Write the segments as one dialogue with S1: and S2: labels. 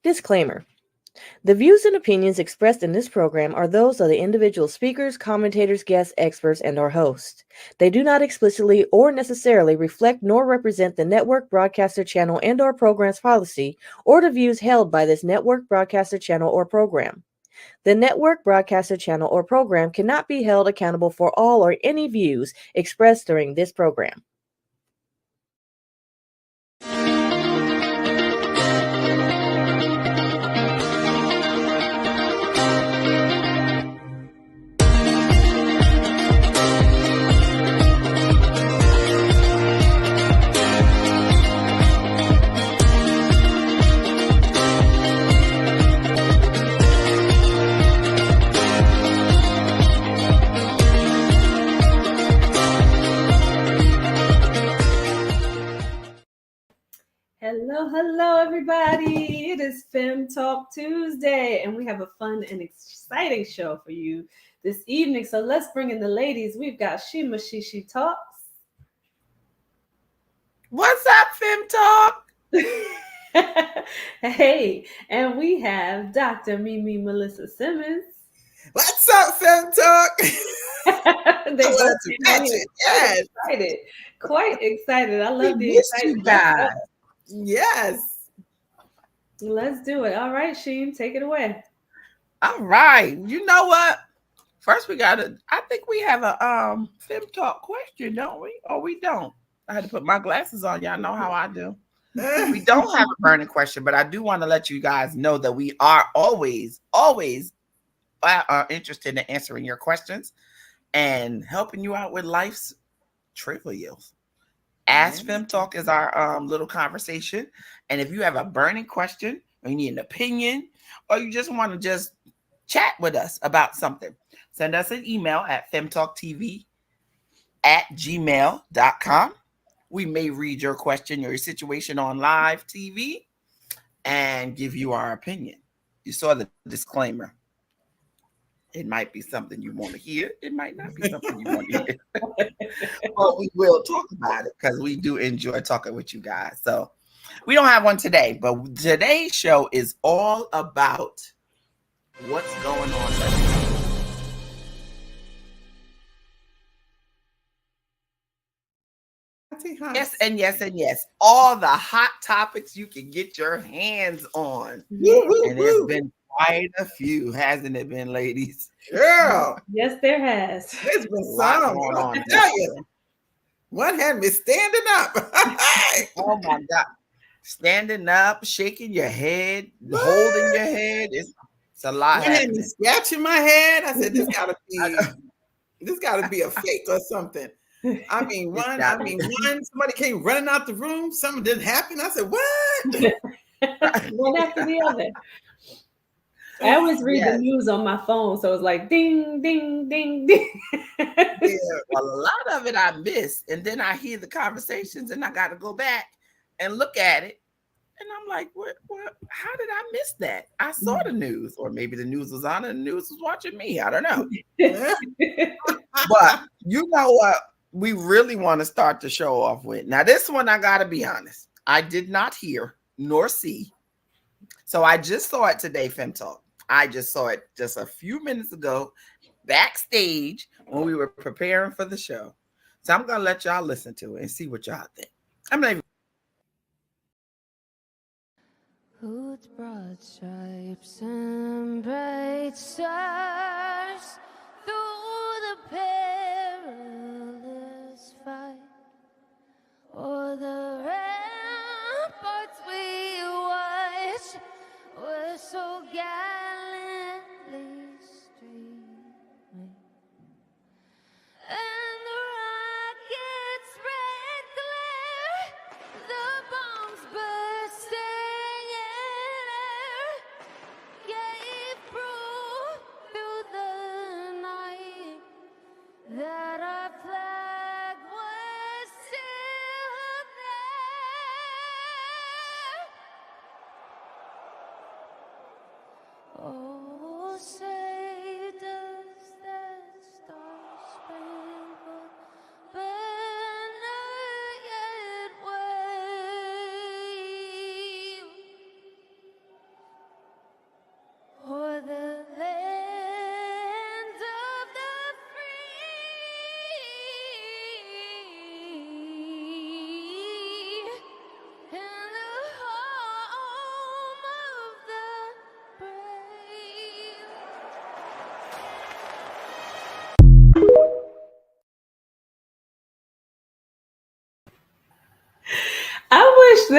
S1: Disclaimer. The views and opinions expressed in this program are those of the individual speakers, commentators, guests, experts, and our hosts. They do not explicitly or necessarily reflect nor represent the network, broadcaster, channel, and/or program's policy or the views held by this network, broadcaster, channel, or program. The network, broadcaster, channel, or program cannot be held accountable for all or any views expressed during this program.
S2: Hello, everybody. It is Fem Talk Tuesday, and we have a fun and exciting show for you this evening. So let's bring in the ladies. We've got Shima Shishi Talks.
S3: What's up, Fem Talk?
S2: Hey, and we have Dr. Mimi Melissa Simmons.
S3: What's up, Fem Talk?
S2: They both yes. Quite excited. I love the excitement.
S3: You guys. Yes.
S2: Let's do it. All right, Sheen, take it away.
S3: All right. You know what? First, I think we have a Fem Talk question, don't we? Or we don't. I had to put my glasses on. Y'all know how I do. We don't have a burning question, but I do want to let you guys know that we are always interested in answering your questions and helping you out with life's trivials. Ask Fem Talk is our little conversation. And if you have a burning question or you need an opinion or you just want to just chat with us about something, send us an email at femtalktv@gmail.com. We may read your question or your situation on live TV and give you our opinion. You saw the disclaimer. It might be something you want to hear. It might not be something you want to hear. But we will talk about it because we do enjoy talking with you guys. So we don't have one today, but today's show is all about what's going on right now. Yes, and yes, and yes. All the hot topics you can get your hands on. And there's been quite a few, hasn't it been, ladies?
S4: Girl.
S2: Yes, there has.
S4: There's been some. I tell you. One had me standing up.
S3: Oh my God. Standing up, shaking your head, holding your head. It's a lot.
S4: One had me scratching my head. I said, this gotta be a fake or something. I mean, somebody came running out the room, something didn't happen. I said, what?
S2: One after the other. I always read the news on my phone, so it's like ding, ding, ding, ding.
S3: Yeah, well, a lot of it I miss, and then I hear the conversations, and I got to go back and look at it, and I'm like, what? How did I miss that? I saw the news, or maybe the news was on, and the news was watching me. I don't know. But you know what? We really want to start the show off with. Now, this one, I got to be honest. I did not hear nor see. So I just saw it today, Fem Talk. I just saw it just a few minutes ago backstage when we were preparing for the show. So I'm going to let y'all listen to it and see what y'all think. I'm not even.
S5: With broad stripes and bright stars through the perilous fight, or the ramparts we watched were so gallantly streaming, and the rockets' red glare, the bombs bursting in air, gave proof through the night that our flag was still there. Oh, say does that star-spangled banner yet wave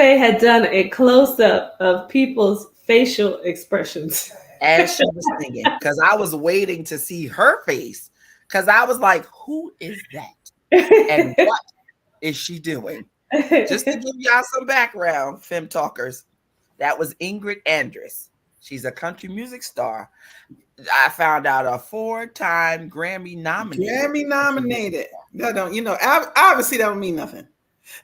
S2: Ave had done a close up of people's facial expressions.
S3: As she was singing, because I was waiting to see her face, because I was like, who is that? And what is she doing? Just to give y'all some background, Fem Talkers, that was Ingrid Andress. She's a country music star. I found out a 4-time Grammy nominated.
S4: Grammy nominated. That don't, obviously that don't mean nothing.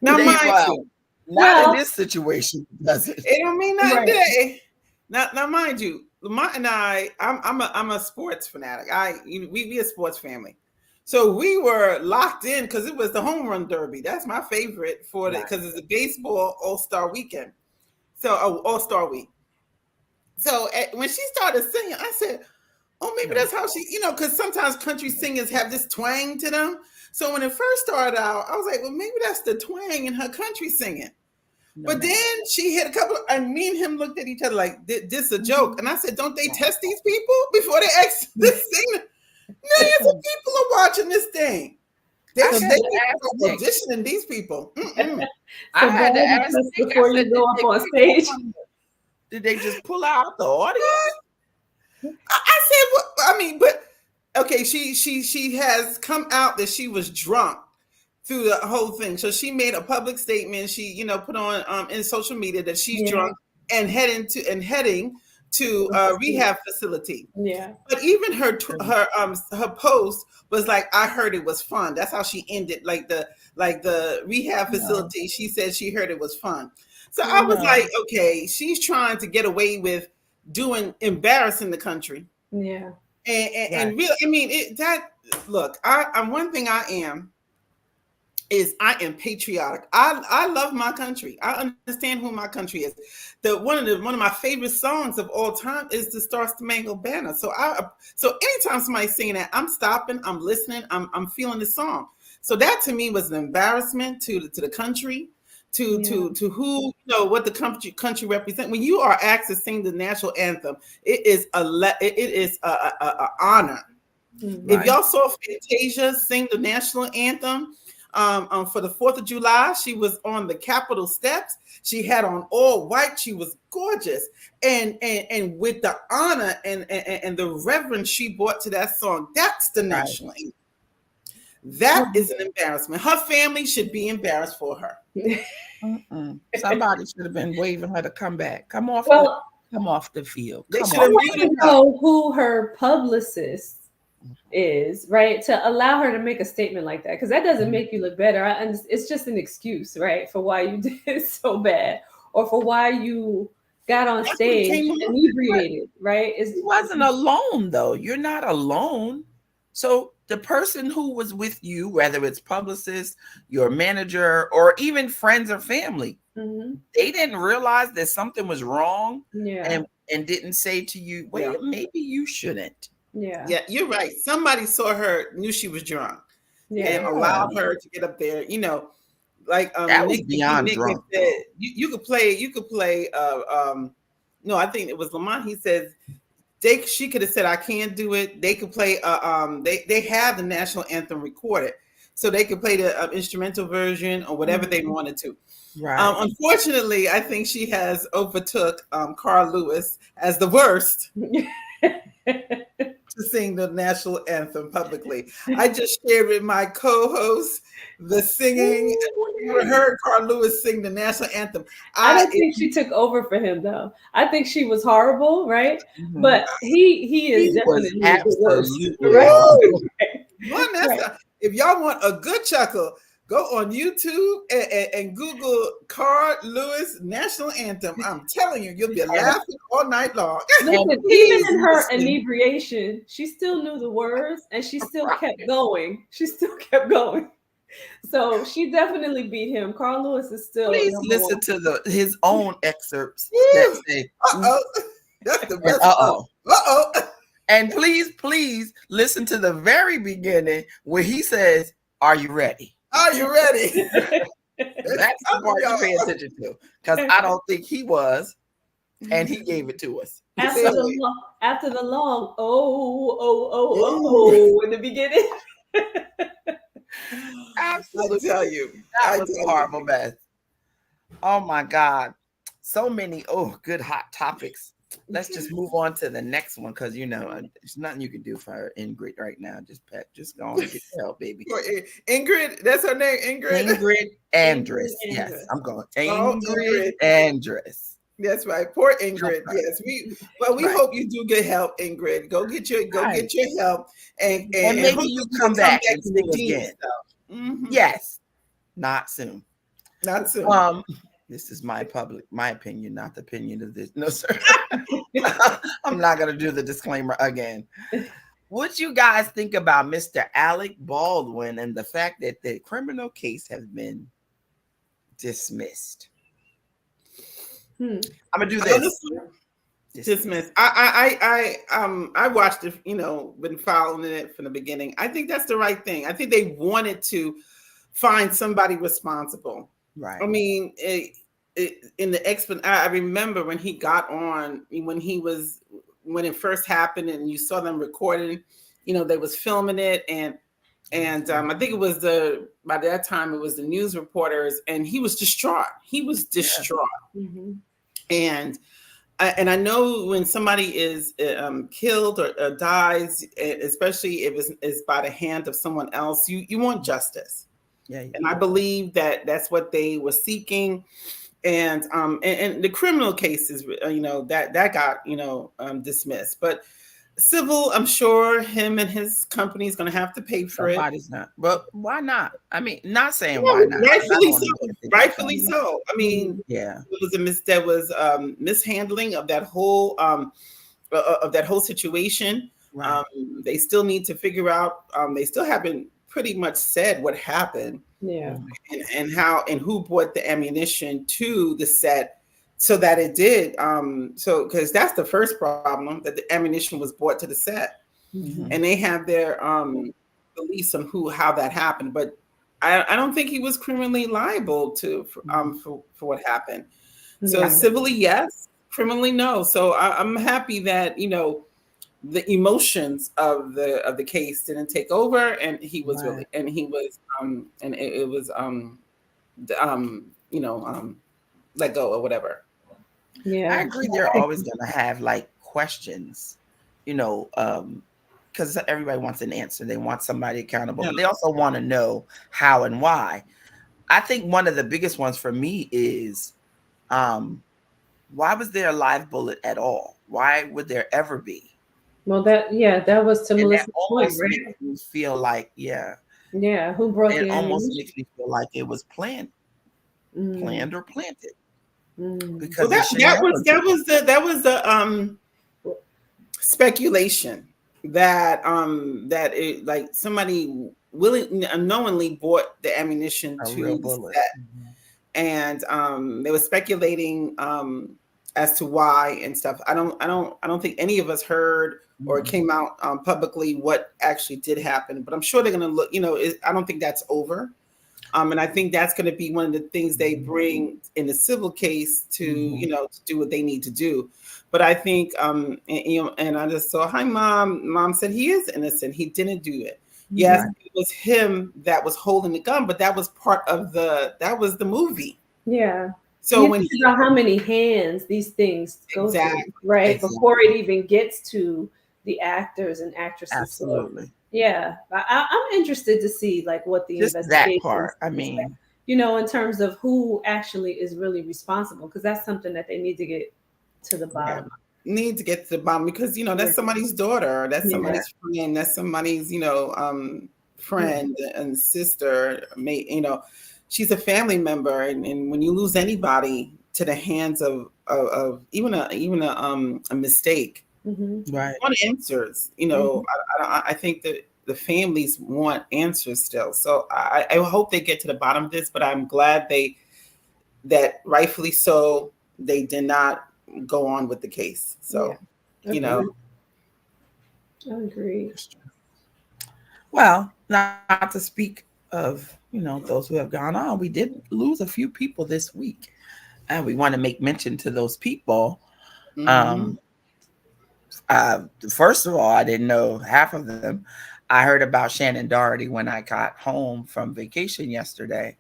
S4: Now,
S3: They-
S4: mind
S3: well,
S4: you,
S3: not in this situation, does it?
S4: it don't mean nothing.
S2: Right.
S4: Day. Now, mind you, Lamont and I'm a sports fanatic. We a sports family, so we were locked in because it was the home run derby. That's my favorite for it because it's a baseball all-star weekend. So all-star week. So when she started singing, I said, "Oh, maybe that's how she, because sometimes country singers have this twang to them." So when it first started out, I was like, "Well, maybe that's the twang in her country singing." But then she hit a couple, and me and him looked at each other like, "This a joke?" And I said, "Don't they test these people before they ask this thing?" Millions of people are watching this thing. They auditioning these people.
S3: I had to ask Nick,
S2: before you go up on stage.
S3: Did they just pull out the audience?
S4: I said, "What?" I mean, but okay, she has come out that she was drunk through the whole thing. So she made a public statement. She, put on in social media that she's drunk and heading to a rehab facility.
S2: Yeah.
S4: But even her post was like, "I heard it was fun." That's how she ended. Like the rehab facility. She said she heard it was fun. So I was like, okay, she's trying to get away with embarrassing the country.
S2: Yeah.
S4: And really, I mean, look, I'm one thing I am patriotic. I love my country. I understand who my country is. One of my favorite songs of all time is the Star Spangled Banner. So anytime somebody's singing that, I'm stopping, I'm listening, I'm feeling the song. So that to me was an embarrassment to the country, to who, what the country represents. When you are asked to sing the national anthem, it is a honor. If y'all saw Fantasia sing the national anthem for the 4th of July, she was on the Capitol steps. She had on all white. She was gorgeous, and with the honor and the reverence she brought to that song, that's the national anthem. That is an embarrassment. Her family should be embarrassed for her.
S3: Somebody should have been waving her to come back. Come off the field.
S4: They should
S2: have muted know who her publicist is, right? To allow her to make a statement like that, because that doesn't make you look better. It's just an excuse, right, for why you did so bad or for why you got on stage inebriated, right? It
S3: wasn't alone, though. You're not alone. So the person who was with you, whether it's publicist, your manager, or even friends or family, they didn't realize that something was wrong and didn't say to you, well, maybe you shouldn't.
S2: Yeah,
S4: you're right. Somebody saw her, knew she was drunk, and allowed her to get up there. Like
S3: that was beyond
S4: Nick
S3: drunk.
S4: Said, you could play. No, I think it was Lamont. He says she could have said, "I can't do it." They could play. They have the national anthem recorded, so they could play the instrumental version or whatever they wanted to.
S3: Right.
S4: Unfortunately, I think she has overtook Carl Lewis as the worst to sing the national anthem publicly. I just shared with my co-host the singing. You heard Carl Lewis sing the national anthem.
S2: I don't think she took over for him, though. I think she was horrible, right? But he is definitely the worst,
S4: right? If y'all want a good chuckle, go on YouTube and Google Carl Lewis national anthem. I'm telling you, you'll be laughing all night long.
S2: Listen, even in her inebriation, she still knew the words and she still kept going. So she definitely beat him. Carl Lewis is still.
S3: Please listen to his own excerpts.
S4: That say, that's the best.
S3: And please listen to the very beginning where he says, "Are you ready?
S4: Are you ready?"
S3: That's the part you pay attention to, because I don't think he was, and he gave it to us.
S2: After the long in the beginning.
S4: Absolutely. I tell you,
S3: that was a horrible mess. Oh my God. So many good hot topics. Let's just move on to the next one because there's nothing you can do for her Ingrid right now. Just go on and get help, baby.
S4: Poor Ingrid, that's her name, Ingrid.
S3: Ingrid
S2: Ingrid
S3: Andress. Yes,
S2: Andress.
S3: I'm going.
S4: Oh,
S3: Ingrid
S4: Ingrid.
S3: Andress.
S4: That's right. Poor
S3: Help
S4: Ingrid.
S3: her.
S4: Yes, we
S3: Right.
S4: hope you do get help, Ingrid. Go
S3: Right.
S4: get your help, and
S3: And maybe
S4: hopefully
S3: you
S4: you
S3: come
S4: will come
S3: back
S4: back
S3: and
S4: to
S3: sing
S4: redeem
S3: again.
S4: yourself. Mhm.
S3: Yes. Not soon.
S4: Not soon.
S3: This is my opinion, not the opinion of this. No, sir. I'm not gonna do the disclaimer again. What you guys think about Mr. Alec Baldwin and the fact that the criminal case has been dismissed?
S2: Hmm.
S3: I'm gonna do this.
S4: Honestly, dismissed. I watched it. Been following it from the beginning. I think that's the right thing. I think they wanted to find somebody responsible.
S3: Right.
S4: I mean, in the I remember when he got on, when it first happened, and you saw them recording. They was filming it, and I think it was by that time it was the news reporters, and he was distraught. He was distraught,
S2: Mm-hmm.
S4: and I know when somebody is killed or dies, especially if it's by the hand of someone else, you want justice.
S3: Yeah.
S4: And I believe that that's what they were seeking. And the criminal cases, that got dismissed, but civil, I'm sure him and his company is going to have to pay for it.
S3: Somebody's not. But why not? I mean, not saying
S4: Yeah,
S3: why not.
S4: rightfully
S3: I
S4: so.
S3: don't think
S4: Rightfully
S3: it's
S4: so. I mean,
S3: yeah.
S4: there was mishandling of that whole situation.
S3: Right.
S4: They still need to figure out. They still haven't pretty much said what happened.
S2: Yeah.
S4: And how and who brought the ammunition to the set so that it did. So because that's the first problem, that the ammunition was brought to the set,
S2: Mm-hmm.
S4: and they have their beliefs on how that happened. But I don't think he was criminally liable for what happened. So
S2: Yeah.
S4: civilly, yes. Criminally, no. So I'm happy that the emotions of the case didn't take over, and he was
S3: Right.
S4: and it was let go or whatever.
S2: Yeah.
S3: I agree they're always gonna have like questions, because everybody wants an answer. They want somebody accountable, but they also want to know how and why. I think one of the biggest ones for me is why was there a live bullet at all? Why would there ever be?
S2: Well, that was to
S3: And that
S2: Melissa's point,
S3: almost
S2: right?
S3: makes me feel like,
S2: Yeah. Who brought
S3: it
S2: the
S3: almost
S2: ammunition?
S3: makes me feel like it was planned
S2: Mm.
S3: or planted
S2: Mm.
S4: Well,
S3: because it should never be.
S4: that was the speculation that it, like, somebody unknowingly bought the ammunition
S3: A
S4: to
S3: real
S4: the
S3: bullet.
S4: set, and they were speculating as to why and stuff. I don't think any of us heard or it came out publicly what actually did happen, but I'm sure they're going to look. I don't think that's over. And I think that's going to be one of the things they bring in the civil case to do what they need to do. But I think, and I just saw, hi, Mom. Mom said he is innocent. He didn't do it. Yes,
S3: Right.
S4: it was him that was holding the gun, but that was that was the movie.
S2: Yeah.
S4: So
S2: You
S4: when
S2: think about how many hands these things go
S4: Exactly.
S2: through, right?
S3: Exactly.
S2: Before it even gets to the actors and actresses. So,
S3: Absolutely.
S2: yeah, I'm interested to see like what the
S3: Just that
S2: investigation
S3: part.
S2: is,
S3: I mean,
S2: in terms of who actually is really responsible, because that's something that they need to get to the bottom of.
S4: need to get to the bottom, because that's somebody's daughter, that's
S2: Yeah.
S4: somebody's friend, that's somebody's friend and sister, she's a family member, and when you lose anybody to the hands of even a mistake,
S2: Mhm.
S3: right.
S4: want answers. I think that the families want answers still. So I hope they get to the bottom of this, but I'm glad that rightfully so, they did not go on with the case. So,
S2: I agree.
S3: Well, not to speak of, those who have gone on, we did lose a few people this week. And we want to make mention to those people.
S4: mhm.
S3: First of all, I didn't know half of them. I heard about Shannon Doherty when I got home from vacation Sunday,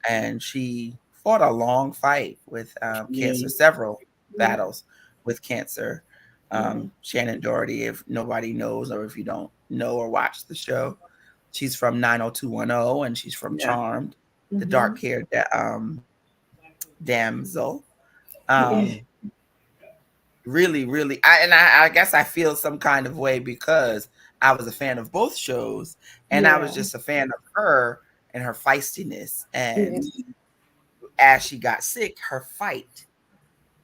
S3: and she fought a long fight with cancer, several
S2: Yeah.
S3: battles with cancer.
S2: Yeah.
S3: Shannon Doherty, if nobody knows or if you don't know or watch the show, she's from 90210 and she's from
S4: Yeah.
S3: Charmed, the
S2: Mhm.
S3: dark haired damsel.
S2: Yeah.
S3: Um, I guess I feel some kind of way because I was a fan of both shows and I was
S2: Yeah.
S3: just a fan of her and her feistiness.
S2: Yeah.
S3: And as she got sick, her fight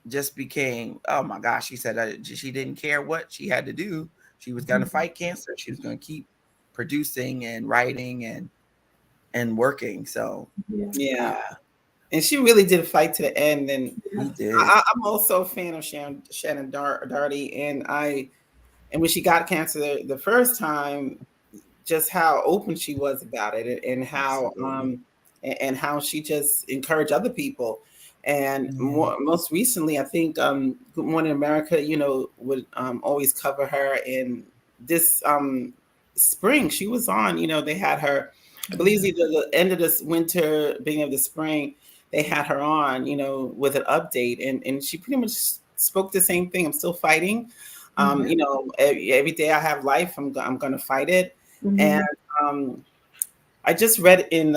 S3: just became, oh my gosh, she said she didn't care what she had to do. She was going to fight cancer. She was going to keep producing and writing and working. So
S2: Yeah.
S4: Yeah. And she really did fight to the end. And
S3: he did.
S4: I'm also a fan of Shannon Darty. And when she got cancer the first time, just how open she was about it, and how
S3: Absolutely.
S4: and how she just encouraged other people. And
S3: Yeah.
S4: most recently, I think Good Morning America, would always cover her. In this spring, she was on. They had her. I believe it's either the end of this winter, beginning of the spring. They had her on, with an update, and she pretty much spoke the same thing. I'm still fighting. Every day I have life, I'm going to fight it. And
S2: Mhm.
S4: um, I just read in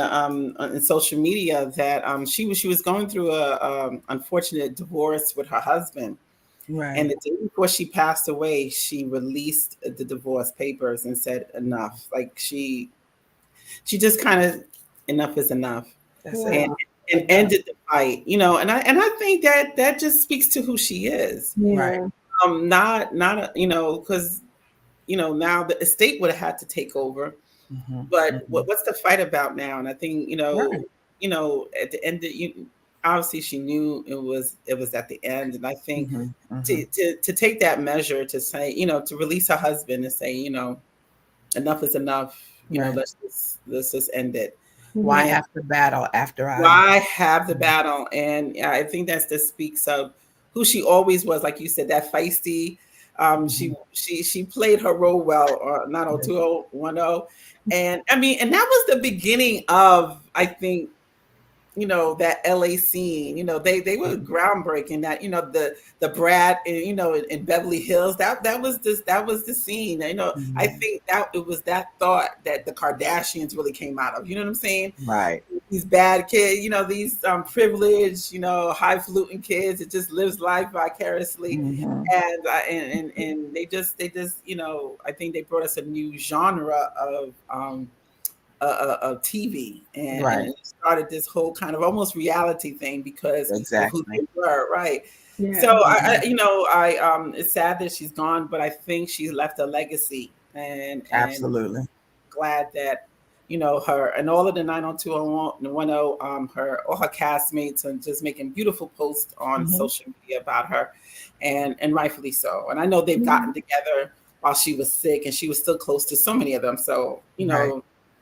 S4: social media that she was going through a unfortunate divorce with her husband,
S3: Right.
S4: and the day before she passed away, she released the divorce papers and said enough. Like she just kind of, enough is enough,
S3: That's it.
S4: and
S2: Wow.
S4: and ended the fight. And I think that just speaks to who she is.
S3: Right.
S2: Yeah.
S4: Not because now the estate would have had to take over.
S3: Mm-hmm.
S4: But
S3: Mm-hmm.
S4: what's the fight about now? And I think
S3: Right.
S4: at the end, obviously she knew it was at the end, and I think
S3: Mm-hmm. Mm-hmm.
S4: to take that measure to say, to release her husband and say, enough is enough.
S3: Right.
S4: Let's just end it.
S3: Why
S2: Mhm.
S4: And
S3: have to battle after I?
S4: why have the battle? And yeah, I think that speaks of who she always was. Like you said, that feisty.
S3: Mhm.
S4: She played her role well, or 90210. And I mean, and that was the beginning of, I think, that LA scene. They were groundbreaking. That the Brad, in Beverly Hills. That was the scene. I
S3: Mhm.
S4: think that it was that thought that the Kardashians really came out of. You know what I'm saying?
S3: Right.
S4: These bad kids, these privileged, highfalutin kids. It just lives life vicariously,
S3: Mhm.
S4: and they just, I think they brought us a new genre of TV, and
S3: Right.
S4: it started this whole kind of almost reality thing because of who
S3: Exactly.
S4: they were, right?
S2: Yeah.
S4: So
S3: Mhm.
S4: it's sad that she's gone, but I think she's left a legacy, and
S3: Absolutely.
S4: glad that her and all of the 90210, her all her castmates are just making beautiful posts on
S3: Mhm.
S4: social media about her, and rightfully so. And I know they've
S2: Mhm.
S4: gotten together while she was sick, and she was still close to so many of them. So
S3: Right.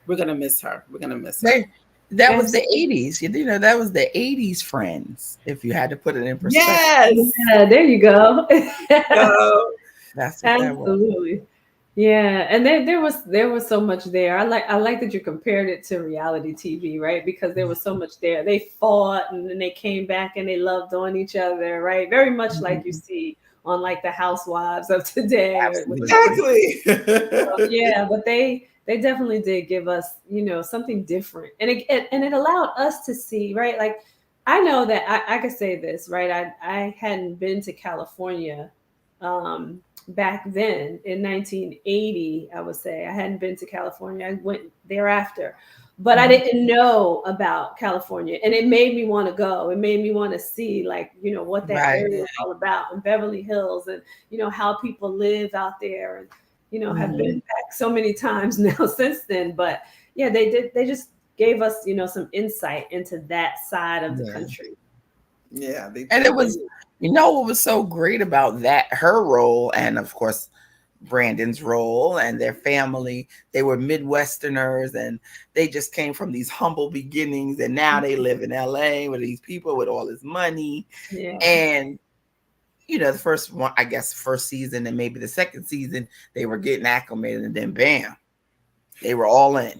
S4: we're gonna miss her. We're gonna miss her.
S3: They that was the
S2: Absolutely.
S3: 80s. That was the 80s friends, if you had to put it in perspective.
S4: Yes.
S2: Yeah, there you go.
S4: So
S3: That's what that was.
S2: Absolutely. Yeah, and there was so much there. I like that you compared it to reality TV, right? Because there was so much there. They fought and then they came back and they loved on each other, right? Very much like you
S3: Mhm.
S2: see on like the Housewives of today or with the
S3: Absolutely.
S4: exactly.
S2: yeah, but they definitely did give us, something different. And it allowed us to see, right? Like I know that I could say this, right? I hadn't been to California back then in 1980, I would say. I hadn't been to California. I went thereafter. But I
S3: Mhm.
S2: didn't know about California, and it made me want to go. It made me want to see, like, what that
S3: Right.
S2: area was all about in Beverly Hills, and how people live out there, and have been
S3: Mhm.
S2: back so many times now since then. But yeah, they just gave us, some insight into that side of the
S3: Yeah.
S2: country.
S4: Yeah, they
S3: And it
S4: did.
S3: was, what was so great about that, her role, and of course, Brandon's role and their family. They were Midwesterners and they just came from these humble beginnings. And now they live in LA with these people with all this money.
S2: Yeah.
S3: And, the first one, I guess, first season and maybe the second season, they were getting acclimated. And then bam, they were all in.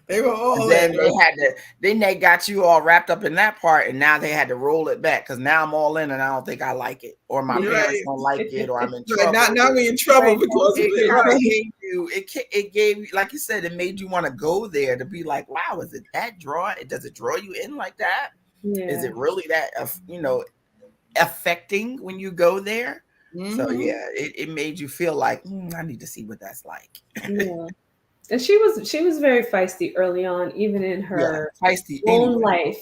S4: They were
S3: And
S4: all
S3: then
S4: in.
S3: they had to, then they got you all wrapped up in that part, and now they had to roll it back because now I'm all in, and I don't think I like it, or my
S4: You're
S3: parents
S4: right.
S3: don't like it, or I'm in
S4: Right.
S3: trouble.
S4: Now we're in trouble
S2: Right.
S4: because of
S3: It
S4: it.
S3: kind of
S4: Right.
S3: gave you, it gave you, like you said, it made you want to go there to be like, wow, is it that draw? Does it draw you in like that? Is
S2: Yeah.
S3: it really that, affecting when you go there? So
S4: Mhm.
S3: yeah, it made you feel like I need to see what that's like.
S2: Yeah. And she was very feisty early on, even in
S3: Yeah,
S2: her
S3: feisty
S2: own
S3: anyway.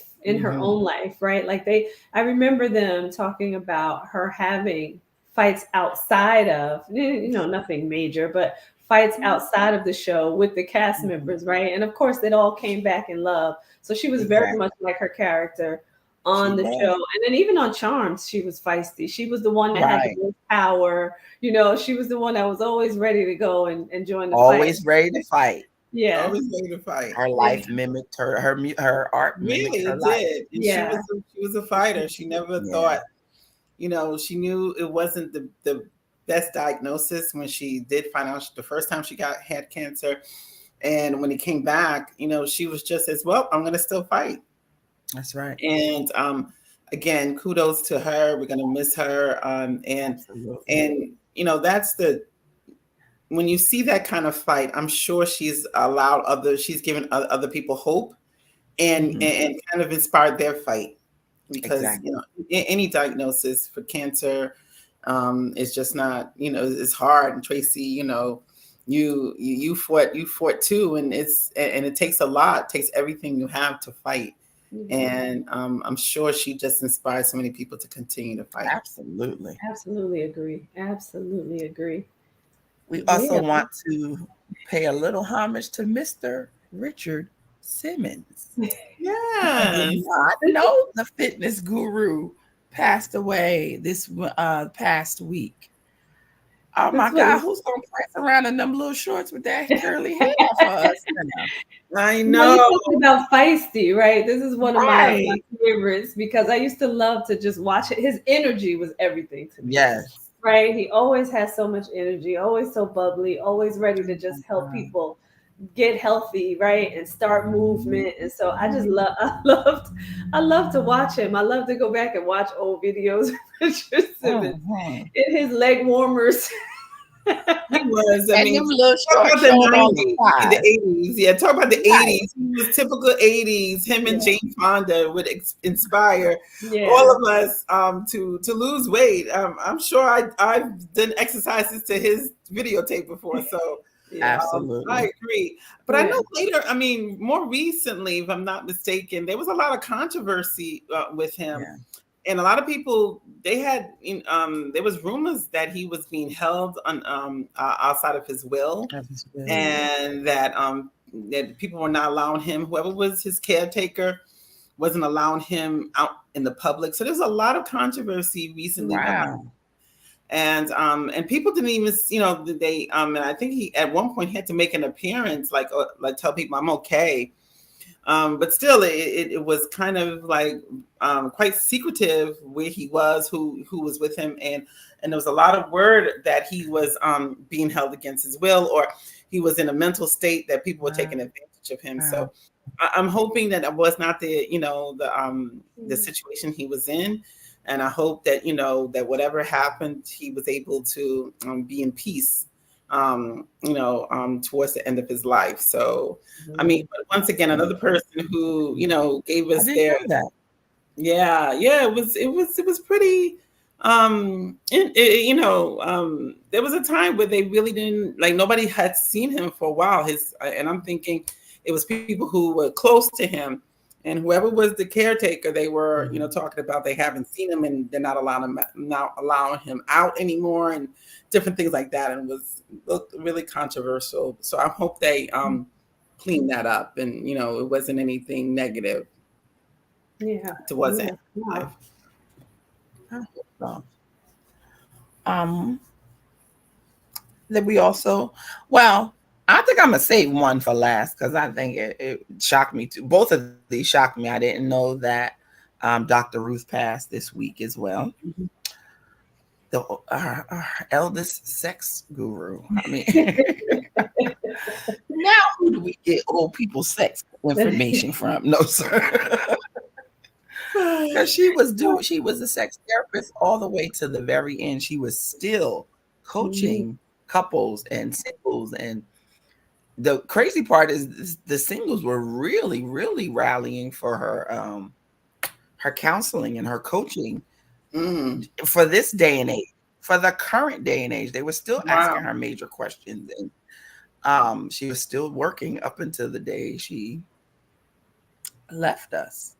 S2: life, right? Like I remember them talking about her having fights outside of, nothing major, but fights outside of the show with the cast members, right? And of course, it all came back in love. So she was very
S3: Exactly.
S2: much like her character
S3: She
S2: on the show.
S3: was
S2: And then even on Charms, she was feisty. She was the one that had the
S3: right.
S2: most power. She was the one that was always ready to go and join the fight.
S3: Always ready to fight.
S2: Yeah.
S4: Always ready to fight.
S3: Her
S2: Yeah.
S3: life mimicked her art mimicked
S4: Really,
S3: her
S4: it
S3: life.
S4: did. And
S2: Yeah.
S4: she was a fighter. She never
S3: Yeah,
S4: thought, she knew it wasn't the best diagnosis when she did find out the first time she had cancer. And when it came back, she was just as well, I'm gonna still fight.
S3: that's right.
S4: And again, kudos to her. We're gonna miss her.
S3: Absolutely.
S4: And that's when you see that kind of fight, I'm sure she's given other people hope and,
S3: Mhm.
S4: and kind of inspired their fight because
S3: Exactly.
S4: any diagnosis for cancer is just not it's hard. And Tracy, you fought too, and it takes a lot. It takes everything you have to fight. And I'm sure she just inspired so many people to continue to fight.
S3: Absolutely.
S2: Absolutely agree. Absolutely agree.
S3: We also
S2: Yeah.
S3: want to pay a little homage to Mr. Richard Simmons. I did
S4: Yes.
S3: not know the fitness guru passed away this past week. Oh
S2: That's
S3: my
S2: what
S3: God, who's gonna press around in them little shorts with that curly hair for us now?
S4: I
S2: you
S4: know.
S2: talking about feisty, right? This is one of my
S3: Right.
S2: favorites because I used to love to just watch it. His energy was everything to me,
S3: Yes.
S2: right? He always has so much energy, always so bubbly, always ready to just help
S3: Uh,
S2: people get healthy, right? And start movement. And so I love to watch him. I love to go back and watch old videos of Richard Simmons
S3: mhm.
S2: in his leg warmers.
S4: He was. I
S3: And them
S4: mean,
S3: little
S4: talk
S3: shorts
S4: about the
S3: showing all the
S4: 90s and the
S3: thighs.
S4: 80s. Yeah, talk about the
S3: Right.
S4: 80s. He was typical 80s. Him and
S2: Yeah.
S4: Jane Fonda would inspire
S2: Yeah.
S4: all of us to lose weight. I'm sure I've done exercises to his videotape before. So
S2: Yeah.
S4: I
S3: Absolutely.
S4: agree. But I
S2: Yeah.
S4: know later, I mean, more recently, if I'm not mistaken, there was a lot of controversy with him.
S3: Yeah.
S4: And a lot of people they had there was rumors that he was being held on outside of his will,
S3: That was good.
S4: and that people were not allowing him, whoever was his caretaker wasn't allowing him out in the public. So there's a lot of controversy recently behind,
S3: Wow.
S4: and people didn't even they and I think he at one point he had to make an appearance, like tell people I'm okay. But still, it was kind of like quite secretive where he was, who was with him, and there was a lot of word that he was being held against his will, or he was in a mental state that people were taking advantage of him.
S3: Wow.
S4: So I'm hoping that it was not the situation he was in, and I hope that that whatever happened, he was able to be in peace. Towards the end of his life. So, I mean, but once again, another person who gave
S3: I
S4: us
S3: didn't
S4: their
S3: know that.
S4: yeah, it was pretty there was a time where they really didn't, like, nobody had seen him for a while. And I'm thinking it was people who were close to him, and whoever was the caretaker, they were talking about they haven't seen him and they're not allowing him out anymore, and different things like that, and looked really controversial. So I hope they clean that up, and it wasn't anything negative
S2: Yeah.
S4: towards the
S2: Yeah.
S4: end of
S2: Wow.
S4: life.
S3: I hope so. That we also, well, I think I'm gonna save one for last because I think it shocked me too. Both of these shocked me. I didn't know that Dr. Ruth passed this week as well. Our eldest sex guru. I mean, Now who do we get old people sex information from? No, sir. Because she was a sex therapist all the way to the very end. She was still coaching couples and singles. And the crazy part is the singles were really, really rallying for her counseling and her coaching for this day and age, for the current day and age. They were still asking her major questions, and she was still working up until the day she left us.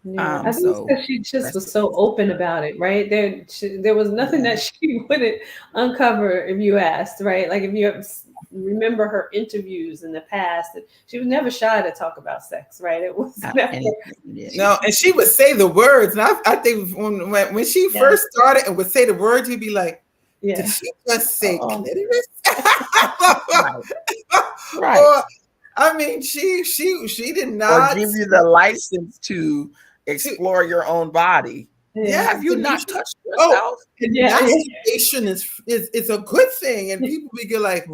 S2: Yeah, I think it's
S3: So
S2: because she just was so open about it, right? There was nothing that she wouldn't uncover if you asked, right? Like if you remember her interviews in the past, she was never shy to talk about sex, right? It was never.
S4: No, and she would say the words, and I think when she first started and would say the words, you'd be like, "Did she just say clitoris?"
S3: Right.
S4: Or, I mean, she did not.
S3: Or give you the license to explore your own body.
S4: Yeah,
S3: Have you not touched yourself?
S4: And masturbation is a good thing, and people be like,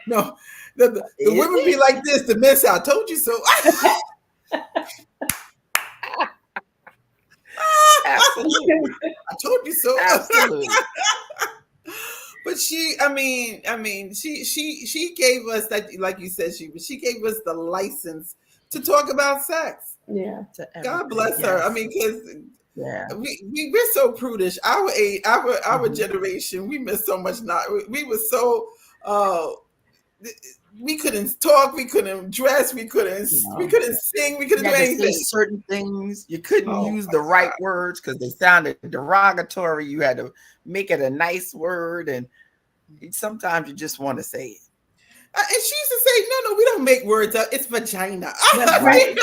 S4: no, the women be like this. The men say, "I told you so."
S3: Absolutely,
S4: I told you so.
S3: Absolutely.
S4: But she gave us that, like you said, she gave us the license to talk about sex.
S2: Yeah.
S4: God bless her. I mean, because
S3: yeah,
S4: we're so prudish. Our age, our generation, we missed so much. Not we were so we couldn't talk, we couldn't dress, we couldn't sing, we couldn't do anything.
S3: Say certain things you couldn't use the right words because they sounded derogatory. You had to make it a nice word, and sometimes you just want to say it.
S4: And she used to say, "No, we don't make words up. It's vagina."
S3: Right.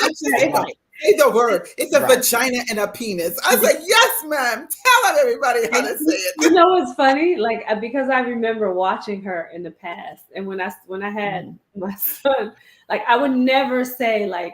S4: Say the word. It's a vagina and a penis. I was like, "Yes, ma'am. Tell everybody how to say it."
S2: You know what's funny? Like because I remember watching her in the past, and when I had my son, like I would never say like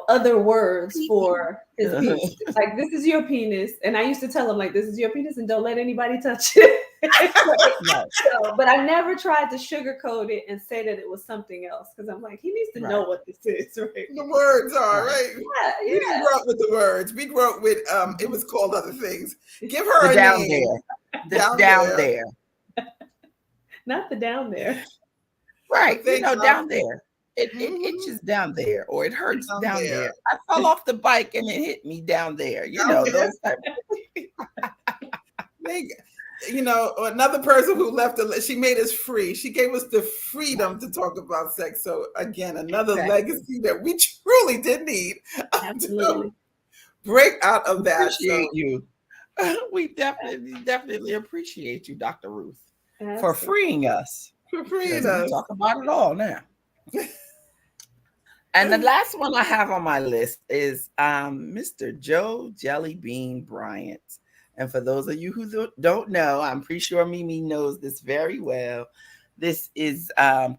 S2: other words for his penis. Like this is your penis, and I used to tell him like this is your penis, and don't let anybody touch it. So, but I never tried to sugarcoat it and say that it was something else because I'm like he needs to know what this is. Right?
S4: The words are right.
S2: Yeah.
S4: We didn't grow up with the words. We grew up with it was called other things. Give her a
S3: down
S4: name.
S3: There. Down there.
S2: Not the down there.
S3: Right. Down there. It itches down there, or it hurts down there. I fell off the bike and it hit me down there. Those type
S4: of another person who left, she made us free. She gave us the freedom to talk about sex. So again, another legacy that we truly did need.
S2: Absolutely.
S4: Break out of that.
S3: Appreciate you. We definitely appreciate you, Dr. Ruth, for freeing us.
S4: For freeing us.
S3: We talk about it all now. And the last one I have on my list is Mr. Joe Jellybean Bryant. And for those of you who don't know, I'm pretty sure Mimi knows this very well. This is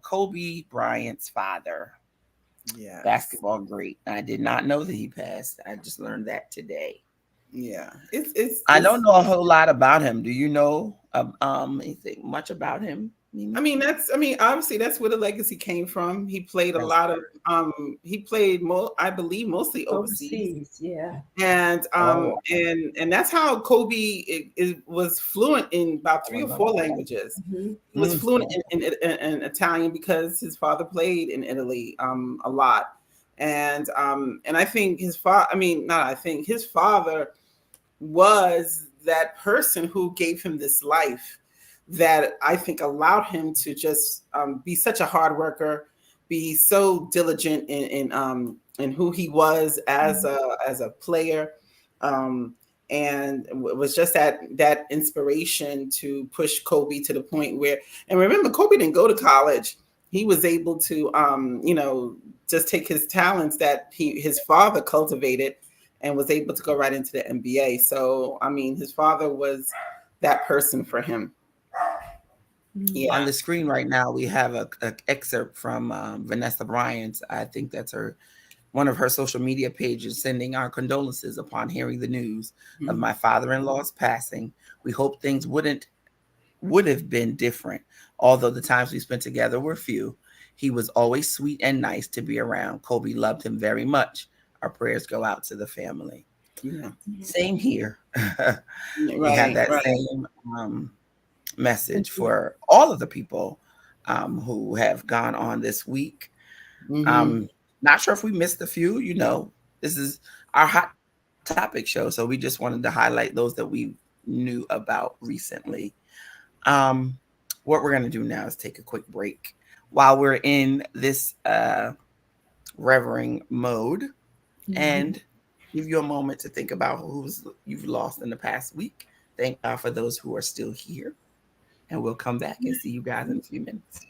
S3: Kobe Bryant's father. Yeah, basketball great. I did not know that he passed. I just learned that today.
S4: Yeah,
S3: I don't know a whole lot about him. Do you know anything much about him?
S4: Obviously that's where the legacy came from. He played I believe mostly overseas.
S2: Yeah.
S4: And and that's how Kobe was fluent in about 3 or 4 languages. Mm-hmm. He was fluent in Italian because his father played in Italy a lot. And I think his father was that person who gave him this life that I think allowed him to just be such a hard worker, be so diligent in who he was as a player, and was just that inspiration to push Kobe to the point where. And remember, Kobe didn't go to college. He was able to just take his talents that his father cultivated, and was able to go right into the NBA. So his father was that person for him.
S3: Yeah. On the screen right now, we have an excerpt from Vanessa Bryant. I think that's one of her social media pages, sending our condolences upon hearing the news of my father-in-law's passing. We hope things would have been different, although the times we spent together were few. He was always sweet and nice to be around. Kobe loved him very much. Our prayers go out to the family.
S4: Yeah.
S3: Same here. We have
S4: Right.
S3: that
S4: Right.
S3: same message for all of the people who have gone on this week.
S4: Mm-hmm.
S3: Not sure if we missed a few. This is our hot topic show, so we just wanted to highlight those that we knew about recently. Um, what we're going to do now is take a quick break while we're in this revering mode and give you a moment to think about who's you've lost in the past week. Thank God for those who are still here. And we'll come back and see you guys in a few minutes.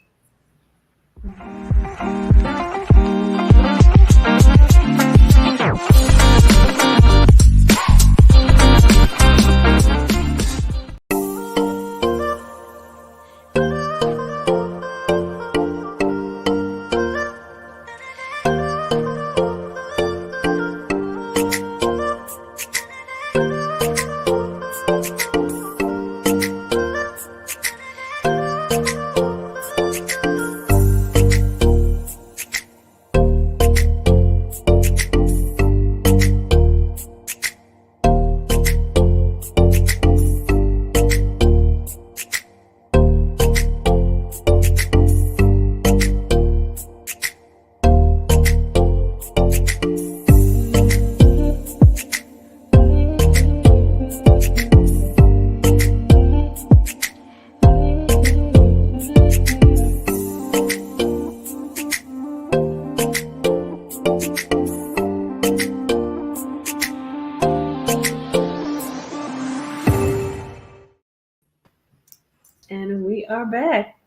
S2: And we are back.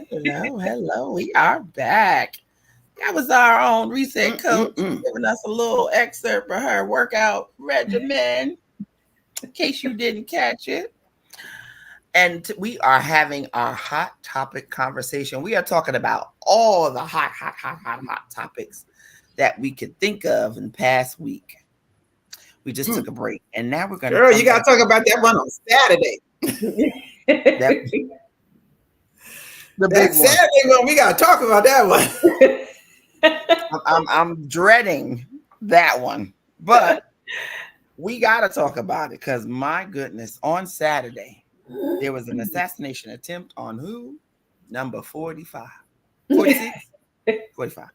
S3: Hello. We are back. That was our own reset coach giving us a little excerpt for her workout regimen, in case you didn't catch it. And we are having our hot topic conversation. We are talking about all the hot topics that we could think of in the past week. We just took a break, and now we're going to.
S4: Girl, you got to talk about that one on Saturday.
S3: The
S4: that
S3: big
S4: Saturday one, we got to talk about that
S3: one. I'm dreading that one, but we got to talk about it because my goodness, on Saturday there was an assassination attempt on who? Number 45, 46, 45.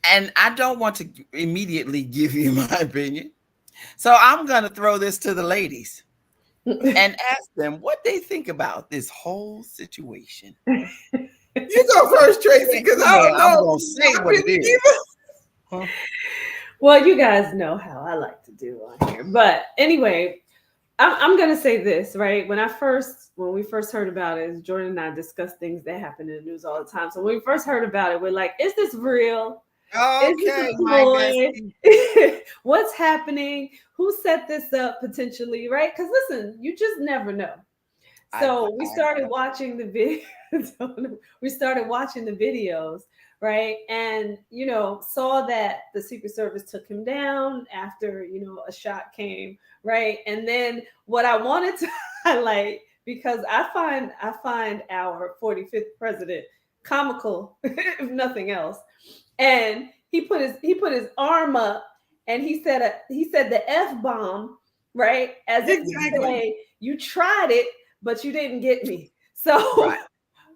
S3: And I don't want to immediately give you my opinion, so I'm going to throw this to the ladies and ask them what they think about this whole situation.
S4: You go first, Tracy, because I don't know.
S3: I'm going to say what it is.
S2: Huh? Well, you guys know how I like to do on here. But anyway, I'm going to say this, right? When we first heard about it, Jordan and I discussed things that happen in the news all the time. So when we first heard about it, we're like, is this real?
S3: Okay,
S2: what's happening? Who set this up potentially, right? Because listen, you just never know. So we started watching the videos. We started watching the videos, right? And saw that the Secret Service took him down after a shot came, right? And then what I wanted to highlight, because I find our 45th president comical, if nothing else. And he put his arm up and he said the F-bomb, right? As if to say, you tried it, but you didn't get me. So
S3: right.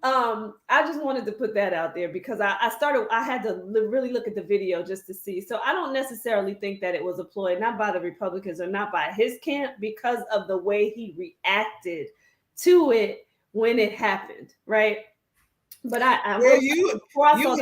S2: I just wanted to put that out there because I had to really look at the video just to see. So I don't necessarily think that it was a ploy, not by the Republicans or not by his camp, because of the way he reacted to it when it happened, right? But before I saw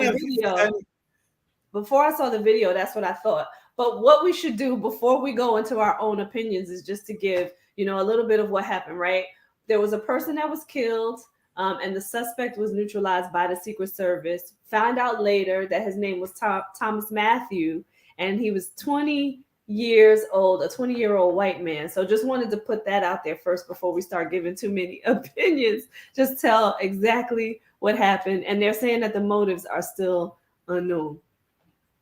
S2: the video, that's what I thought. But what we should do before we go into our own opinions is just to give, a little bit of what happened, right? There was a person that was killed, and the suspect was neutralized by the Secret Service. Found out later that his name was Thomas Matthew, and he was 20 years old, a 20-year-old white man. So just wanted to put that out there first before we start giving too many opinions. Just tell exactly what happened. And they're saying that the motives are still unknown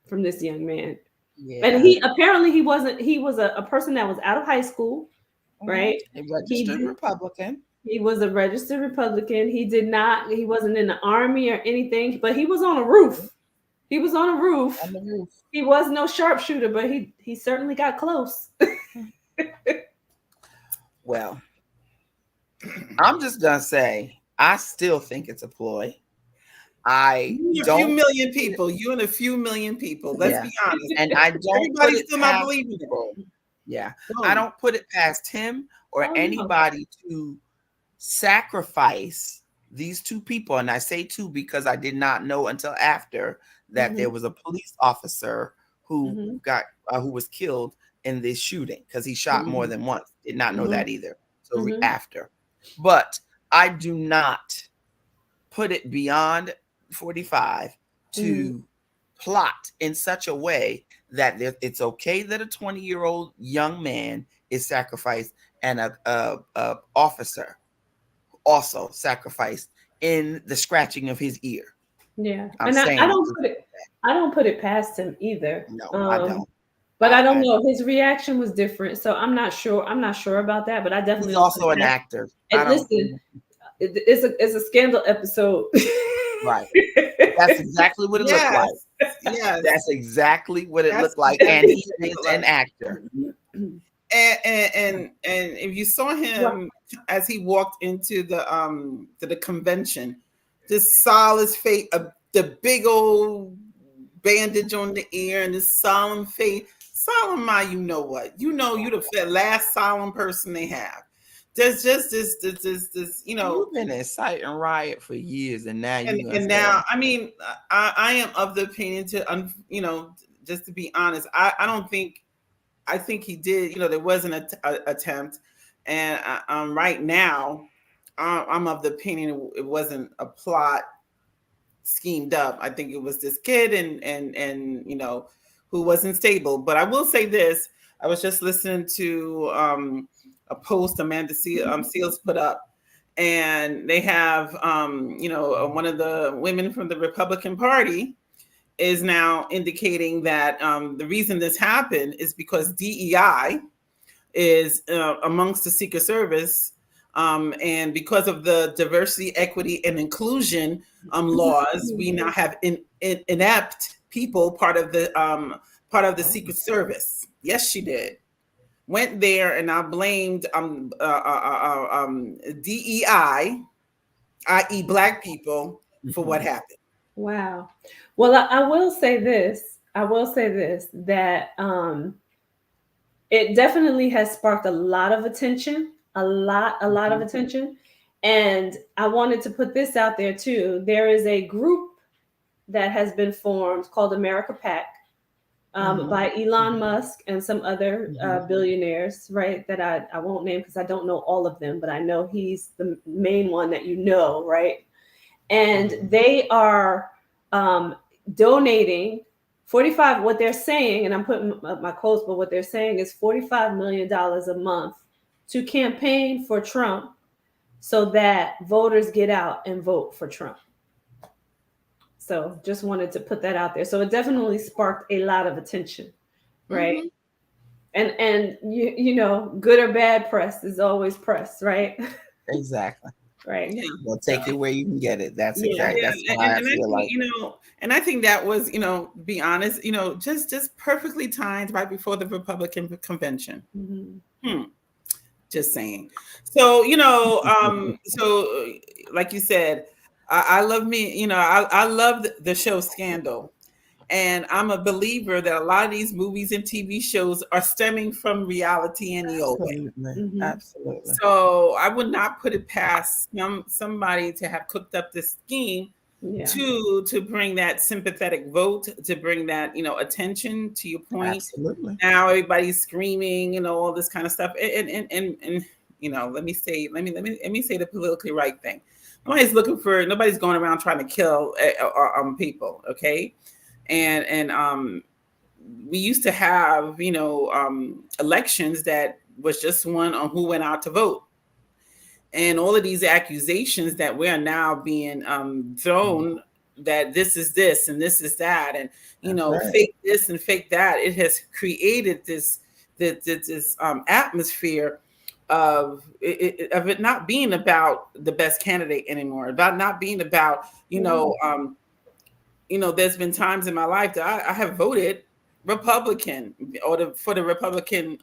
S2: from this young man. Yeah. And he was a person that was out of high school, right?
S3: A registered Republican.
S2: He was a registered Republican. He wasn't in the army or anything, but he was on a roof. He was on a roof.
S3: On the roof.
S2: He was no sharpshooter, but he certainly got close.
S3: Well, I'm just gonna say I still think it's a ploy. I
S4: You and a few
S3: don't,
S4: million people. You and a few million people. Let's
S3: yeah,
S4: be honest.
S3: and I don't put
S4: Everybody's
S3: it
S4: still not
S3: past
S4: believing it.
S3: people. Yeah,
S4: Boom.
S3: I don't put it past him or
S2: Oh, no.
S3: anybody to sacrifice these two people. And I say two because I did not know until after that there was a police officer who who was killed in this shooting because he shot more than once. Did not know that either. So after, but I do not put it beyond 45 to plot in such a way that it's okay that a 20-year-old young man is sacrificed and a officer also sacrificed in the scratching of his ear.
S2: Yeah,
S3: I'm
S2: and
S3: saying
S2: I don't put it past him either.
S3: no, I don't.
S2: But I don't know. His reaction was different, so I'm not sure. I'm not sure about that. But I definitely
S3: He's also an actor.
S2: And listen, it's a scandal episode.
S3: Right. That's exactly what it looked like.
S4: Yes.
S3: That's exactly what it looked like. And he is an actor.
S4: And if you saw him as he walked into the convention, this solemn face, the big old bandage on the ear, and this solemn face. Solemn, you know what? You know, you're the last solemn person they have. There's just this, you know.
S3: You've been inciting riot for years, and now
S4: now, I mean, I am of the opinion you know, just to be honest, I think he did. You know, there was an attempt, and right now, I'm of the opinion it wasn't a plot schemed up. I think it was this kid and you know, who wasn't stable. But I will say this: I was just listening to a post Amanda Seals put up, and they have you know, one of the women from the Republican Party is now indicating that the reason this happened is because DEI is amongst the Secret Service, and because of the diversity, equity, and inclusion laws, we now have inept people part of the Secret Service. Yes, she did. Went there and I blamed DEI, i.e., Black people, for what happened.
S2: Wow. Well, I will say this. That it definitely has sparked a lot of attention, a lot of attention. And I wanted to put this out there too. There is a group that has been formed called America PAC by Elon Musk and some other billionaires, right? That I won't name because I don't know all of them, but I know he's the main one that you know, right? And they are donating 45, what they're saying, and I'm putting my quotes, but what they're saying is $45 million a month to campaign for Trump so that voters get out and vote for Trump. So just wanted to put that out there. So it definitely sparked a lot of attention, right? And you know, good or bad press is always press, right?
S3: Exactly.
S2: Right.
S4: Yeah.
S3: Well, take it where you can get it. That's exactly.
S4: Yeah.
S3: That's why I feel like,
S4: you know, and I think that was, you know, be honest, you know, just perfectly timed right before the Republican convention. Just saying. So, you know, so like you said, I love me, you know, I love the show Scandal. And I'm a believer that a lot of these movies and TV shows are stemming from reality anyway.
S3: Absolutely.
S4: So I would not put it past somebody to have cooked up this scheme to bring that sympathetic vote, to bring that, you know, attention to your point.
S3: Absolutely.
S4: Now everybody's screaming, you know, all this kind of stuff. And you know, let me say the politically right thing. Nobody's going around trying to kill people, okay? And we used to have, you know, elections that was just one on who went out to vote. And all of these accusations that we are now being thrown that this is this and this is that, and, you know, fake this and fake that, it has created this atmosphere of it not being about the best candidate anymore, about not being about, there's been times in my life that I have voted Republican for the Republican,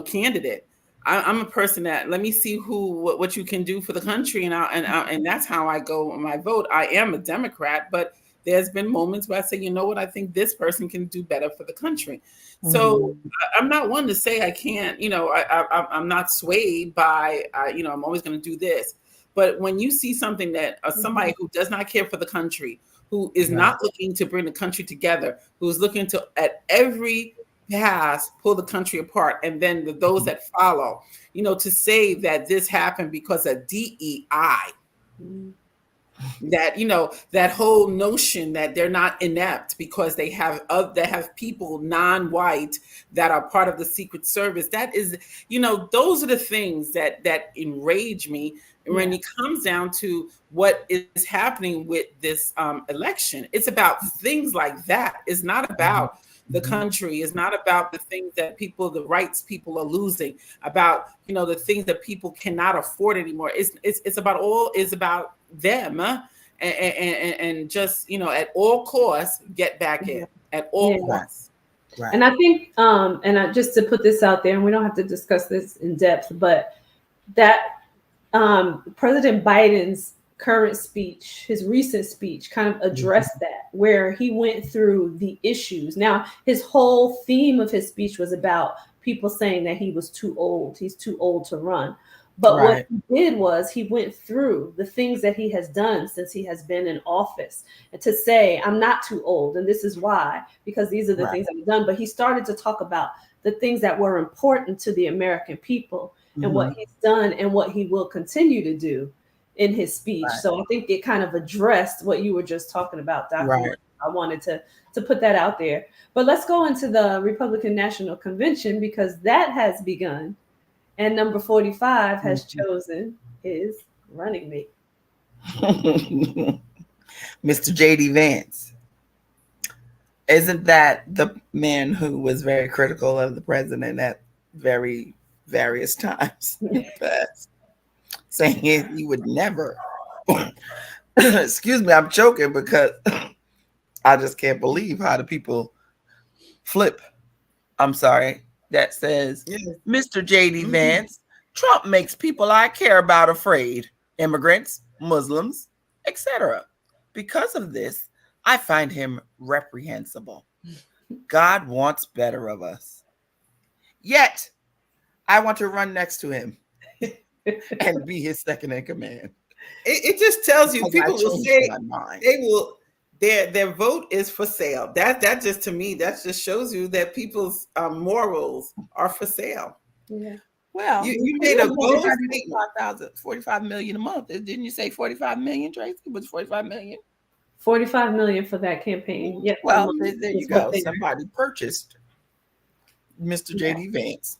S4: candidate. I'm a person that, let me see what you can do for the country, and that's how I go on my vote. I am a Democrat, but there's been moments where I say, you know what, I think this person can do better for the country. So I'm not one to say I can't. I'm not swayed by, I'm always going to do this. But when you see something that somebody who does not care for the country, who is not looking to bring the country together, who's looking to at every pass pull the country apart, and then those that follow, to say that this happened because of DEI, that that whole notion that they're not inept because they have people non-white that are part of the Secret Service, that is, those are the things that enrage me when it comes down to what is happening with this election. It's about things like that. It's not about the country. It's not about the things that the rights people are losing, about the things that people cannot afford anymore. It's about them, and just at all costs get back in, at all costs.
S2: Right. And I think just to put this out there, and we don't have to discuss this in depth, but that President Biden's current speech, his recent speech, kind of addressed that, where he went through the issues. Now, his whole theme of his speech was about people saying that he was too old. He's too old to run. But what he did was he went through the things that he has done since he has been in office, and to say, I'm not too old, and this is why, because these are the things I've done. But he started to talk about the things that were important to the American people, and what he's done and what he will continue to do in his speech. So I think it kind of addressed what you were just talking about, Dr. I wanted to put that out there. But let's go into the Republican National Convention, because that has begun. And number 45 has chosen his running mate.
S3: Mr. J.D. Vance. Isn't that the man who was very critical of the president at very various times in the past, saying he would never, excuse me, I'm choking because I just can't believe how the people flip. I'm sorry. That says, Mr. J.D. Vance, Trump makes people I care about afraid, immigrants, Muslims, etc. Because of this, I find him reprehensible. God wants better of us. Yet, I want to run next to him and be his second in command.
S4: It just tells you, people will say they will. Their vote is for sale. That just, to me, that just shows you that people's morals are for sale.
S2: Yeah.
S3: Well,
S4: you made a bold
S3: 45 million a month. Didn't you say 45 million, Tracy? It was 45 million.
S2: 45 million for that campaign. Yep.
S3: Well, there you go. Somebody purchased Mr. J.D. Vance.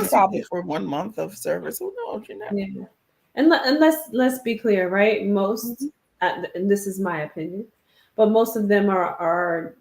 S3: Probably for 1 month of service. Who knows? You know.
S2: Yeah. And let's be clear, right? Most, and this is my opinion, but most of them are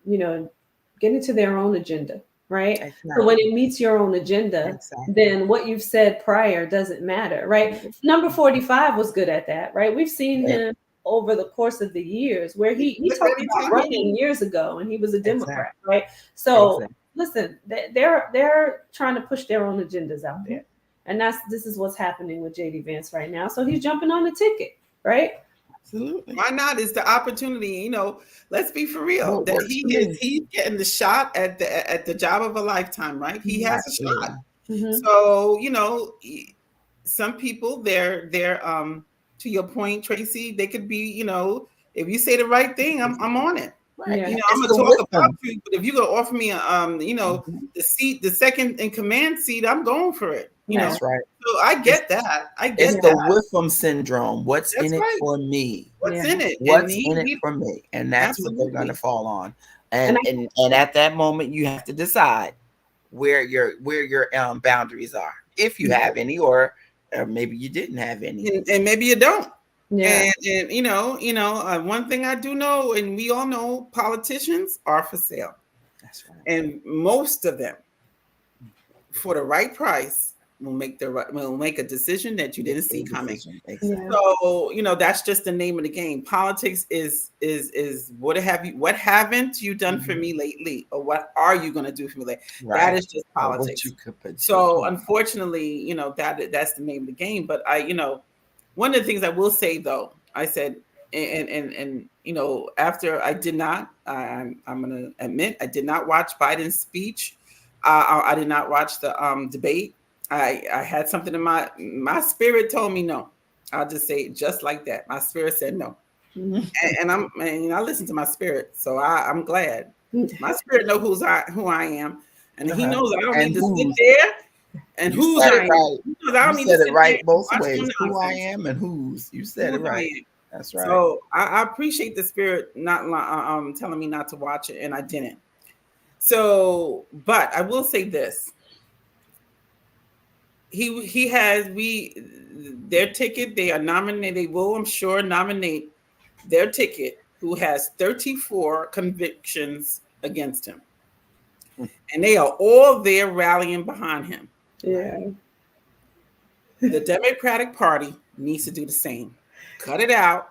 S2: getting to their own agenda, right? Exactly. So when it meets your own agenda, then what you've said prior doesn't matter, right? Number 45 was good at that, right? We've seen him over the course of the years where he talked about running years ago, and he was a Democrat, right? So listen, they're trying to push their own agendas out there, and this is what's happening with J.D. Vance right now. So he's jumping on the ticket, right?
S4: Absolutely. Why not? Is the opportunity, let's be for real. That he's getting the shot at the job of a lifetime, right? He has a shot. So, some people they're to your point, Tracy, they could be, if you say the right thing, I'm on it. Right.
S2: Yeah.
S4: I'm gonna talk about you, but if you're gonna offer me the seat, the second in command seat, I'm going for it.
S3: That's right.
S4: So I get that.
S3: It's the Whiffam syndrome. What's in it for me?
S4: What's in it?
S3: What's in it for me? And that's what they're going to fall on. And at that moment, you have to decide where your boundaries are, if you have any, or maybe you didn't have any,
S4: and maybe you don't.
S2: Yeah.
S4: And one thing I do know, and we all know, politicians are for sale.
S3: That's right.
S4: And most of them, for the right price, will make a decision that you didn't see coming.
S3: Exactly.
S2: Yeah.
S4: So, that's just the name of the game. Politics is what haven't you done for me lately, or what are you going to do for me lately?
S3: Right.
S4: That is just
S3: Or what
S4: politics.
S3: you could put
S4: So
S3: your-
S4: unfortunately, that's the name of the game. But one of the things I will say though, I said, and after I did not, I'm going to admit, I did not watch Biden's speech. I did not watch the debate. I had something in my spirit told me no. I'll just say it just like that. My spirit said no, and I listen to my spirit, so I'm glad. My spirit knows who I am, and he knows I don't need to sit there and
S3: You
S4: whose
S3: said
S4: I
S3: it
S4: am.
S3: right.
S4: He knows I don't
S3: You
S4: need to
S3: said
S4: sit
S3: it right
S4: there
S3: both
S4: and watch
S3: ways.
S4: no
S3: Who I
S4: nonsense.
S3: am and whose. You said it
S4: Whose I
S3: right.
S4: am.
S3: That's right.
S4: So I appreciate the spirit not telling me not to watch it, and I didn't. So, but I will say this: he has their ticket. They are nominated. They will, I'm sure, nominate their ticket, who has 34 convictions against him, and they are all there rallying behind him.
S2: Yeah.
S4: The Democratic Party needs to do the same. Cut it out.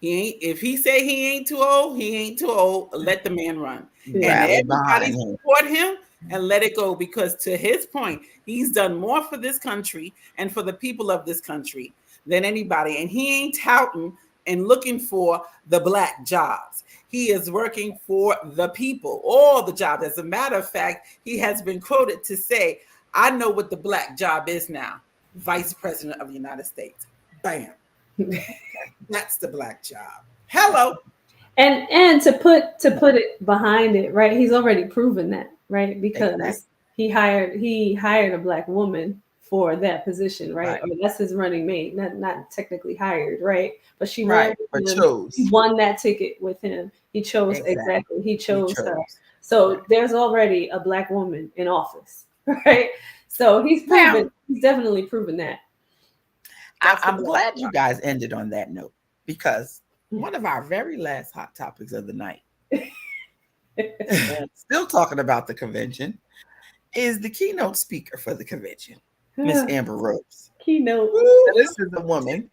S4: If he say he ain't too old, he ain't too old. Let the man run. And
S3: Rally
S4: everybody
S3: behind him.
S4: support him and let it go, because to his point, he's done more for this country and for the people of this country than anybody. And he ain't touting and looking for the black jobs. He is working for the people, all the jobs. As a matter of fact, he has been quoted to say, I know what the black job is now. Vice President of the United States. Bam. That's the black job. Hello.
S2: And to put it behind it, right? He's already proven that, right? Because
S3: Exactly.
S2: he hired a black woman for that position, right? Or that's his running mate, not technically hired, right? But she ran
S3: But
S2: with him.
S3: chose.
S2: He won that ticket with him. He chose
S3: Exactly.
S2: He chose her.
S3: chose.
S2: So there's already a black woman in office, right? So he's proven. He's definitely proven that.
S3: I'm glad you guys ended on that note, because one of our very last hot topics of the night, still talking about the convention, is the keynote speaker for the convention, Miss Amber Rose.
S2: Keynote.
S3: This is a woman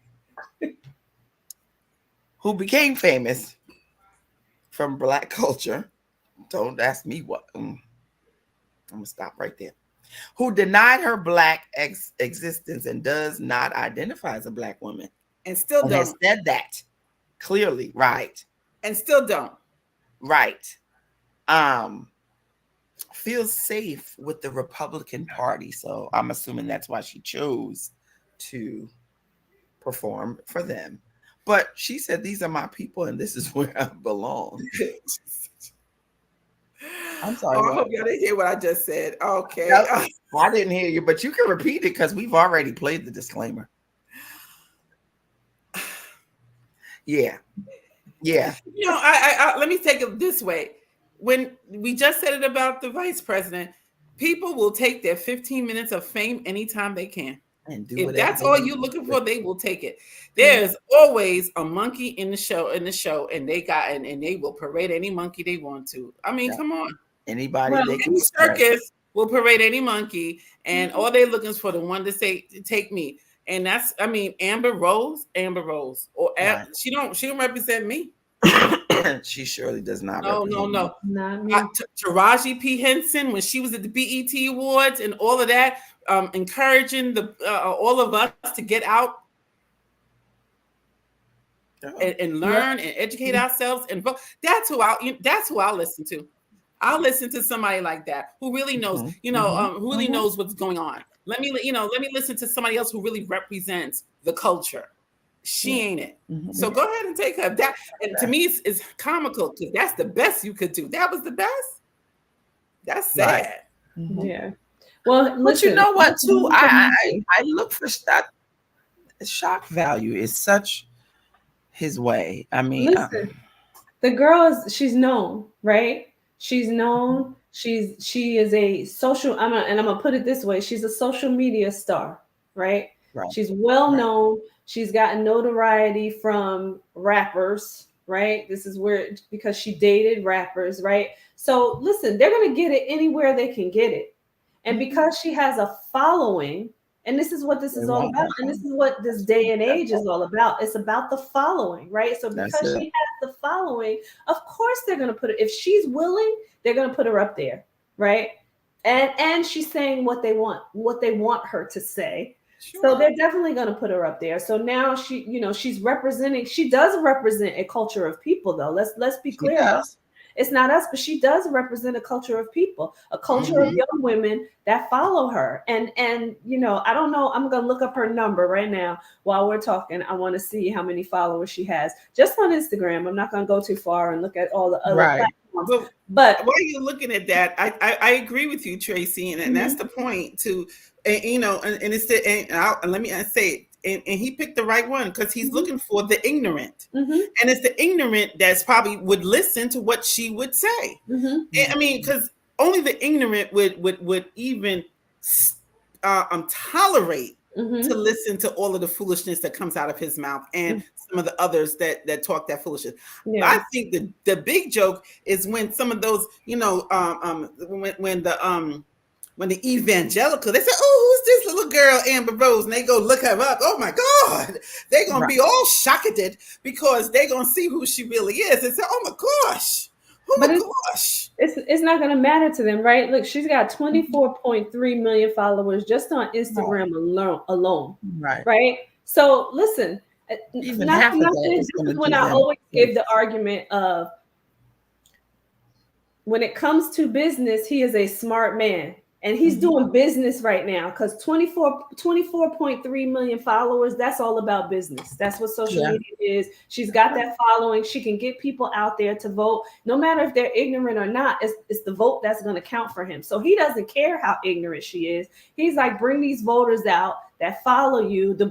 S3: who became famous from Black culture. Don't ask me what. I'm going to stop right there. Who denied her Black existence and does not identify as a Black woman.
S4: And still don't.
S3: Has said that clearly, right.
S4: And still don't.
S3: Right. Feels safe with the Republican Party. So I'm assuming that's why she chose to perform for them. But she said, these are my people and this is where I belong. I'm sorry.
S4: I hope y'all didn't hear what I just said. Okay.
S3: No, I didn't hear you, but you can repeat it because we've already played the disclaimer. Yeah.
S4: I let me take it this way. When we just said it about the vice president, people will take their 15 minutes of fame anytime they can.
S3: And do
S4: if that's all you're looking for, they will take it. There's always a monkey in the show, and they will parade any monkey they want to. I mean, come on.
S3: Anybody they can
S4: any circus will parade any monkey, and all they're looking for the one to say, take me. And that's, Amber Rose, or she don't represent me.
S3: She surely does not.
S4: No. Taraji P. Henson, when she was at the BET Awards and all of that, encouraging all of us to get out and learn and educate ourselves and vote. That's who I'll listen to. I'll listen to somebody like that who really knows, who really knows what's going on. Let me listen to somebody else who really represents the culture. She ain't it. So go ahead and take her. That, and to me, it's comical because that's the best you could do. That was the best. That's sad.
S2: Right. Yeah. Well,
S3: but you know what? Too, I look for that. Shock value is such his way. I mean,
S2: listen, the girl she's known, right? She's known. She is a social. I'm gonna put it this way: she's a social media star, right? She's well known. She's gotten notoriety from rappers, right? This is because she dated rappers, right? So listen, they're gonna get it anywhere they can get it, and because she has a following, And this is what this
S3: They
S2: is all
S3: want
S2: about.
S3: that.
S2: And this is what this day and age is all about. It's about the following, right? So
S3: That's
S2: because
S3: it.
S2: she has the following, of course they're going to put it, if she's willing, they're going to put her up there, right? And she's saying what they want her to say. So
S3: Sure.
S2: they're definitely going to put her up there. So now she does represent a culture of people though. Let's be
S3: She
S2: clear about
S3: does.
S2: it's not us, but she does represent a culture of people, a culture of
S3: Mhm.
S2: young women that follow her. And I don't know. I'm gonna look up her number right now while we're talking. I want to see how many followers she has just on Instagram. I'm not gonna go too far and look at all the other
S3: Right.
S2: platforms.
S4: Well,
S2: But
S4: while you're looking at that, I agree with you, Tracy, and that's the point to, and it's the, and let me say it, and he picked the right one because he's looking for the ignorant,
S2: mhm,
S4: and it's the ignorant that's probably would listen to what she would say.
S2: mhm,
S4: I mean, because only the ignorant would even tolerate to
S2: mhm,
S4: listen to all of the foolishness that comes out of his mouth and some of the others that talk that foolishness.
S2: yeah.
S4: I think the big joke is when some of those, when the evangelical, they say, "Oh, who's this little girl, Amber Rose?" And they go look her up. Oh my God, they're gonna be all shocked because they're gonna see who she really is and say, "Oh my gosh, oh
S2: But
S4: my
S2: it's
S4: gosh."
S2: it's not gonna matter to them, right? Look, she's got 24.3 million followers just on Instagram alone,
S3: Right.
S2: right? So listen,
S3: Even
S2: not
S3: half
S2: for
S3: of that
S2: nothing.
S3: is
S2: This
S3: going
S2: is
S3: to
S2: when
S3: do
S2: I
S3: them.
S2: always give the argument of when it comes to business, he is a smart man. And he's doing business right now because 24.3 million followers, that's all about business. That's what social
S3: Yeah.
S2: media is. She's got that following. She can get people out there to vote. No matter if they're ignorant or not, it's the vote that's going to count for him. So he doesn't care how ignorant she is. He's like, bring these voters out that follow you. The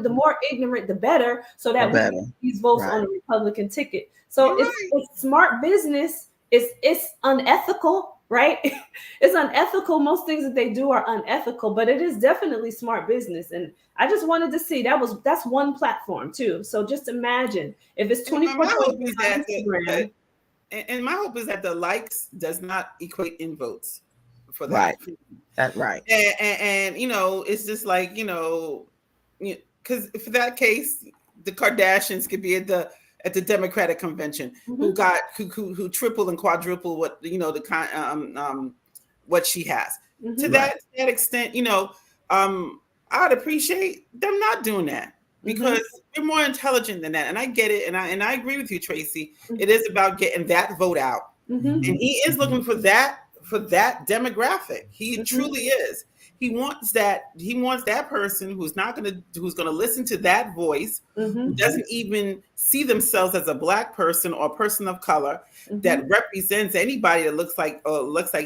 S2: more ignorant, the better, so that
S3: The
S2: we
S3: better.
S2: can get these votes
S3: Right.
S2: on the Republican ticket. So
S4: You're right.
S2: it's smart business. It's unethical, right? It's unethical. Most things that they do are unethical, but it is definitely smart business. And I just wanted to see that's one platform too. So just imagine if it's
S4: And my
S2: 24.3
S4: hope is
S2: on
S4: that
S2: Instagram.
S4: and my hope is that the likes does not equate in votes for
S3: Right.
S4: that.
S3: That's right.
S4: And it's just like because for that case, the Kardashians could be at the Democratic convention who got who triple and quadruple what the kind what she has to
S3: Right.
S4: that extent. I'd appreciate them not doing that because we're more intelligent than that, and I get it, and I agree with you, Tracy. It is about getting that vote out, and he is looking for that demographic. He truly is. He wants that person who's gonna listen to that voice, who doesn't even see themselves as a black person or a person of color that represents anybody that looks like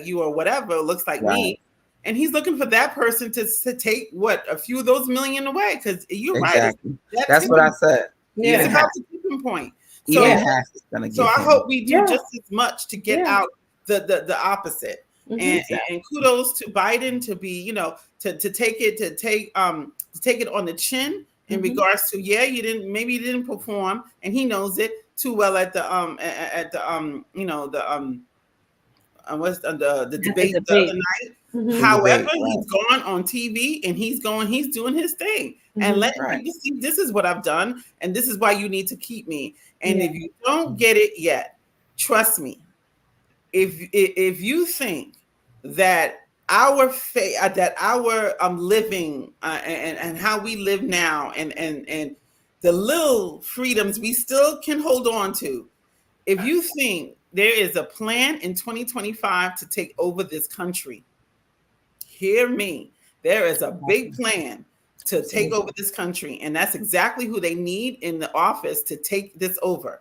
S4: you or whatever, looks like
S3: Right.
S4: me. And he's looking for that person to take a few of those million away, because you're
S3: Exactly.
S4: right.
S3: That's what I said.
S2: Yeah.
S4: It's
S3: Even
S4: about
S3: half.
S4: the tipping point.
S3: Even
S4: So
S3: half is going to
S4: so
S3: get
S4: I
S3: him.
S4: hope we do
S2: Yeah.
S4: just as much to get
S2: Yeah.
S4: out the opposite. And kudos to Biden to be, to take it on the chin in regards to, you didn't perform, and he knows it too well at the what's the debate the other night.
S2: Mhm.
S4: However,
S3: Debate, right.
S4: he's gone on TV and he's doing his thing and letting
S3: Right.
S4: people see, this is what I've done and this is why you need to keep me. And
S2: Yeah.
S4: if you don't get it yet, trust me. If you think that our living and how we live now and the little freedoms we still can hold on to, if you think there is a plan in 2025 to take over this country, hear me. There is a big plan to take over this country, and that's exactly who they need in the office to take this over.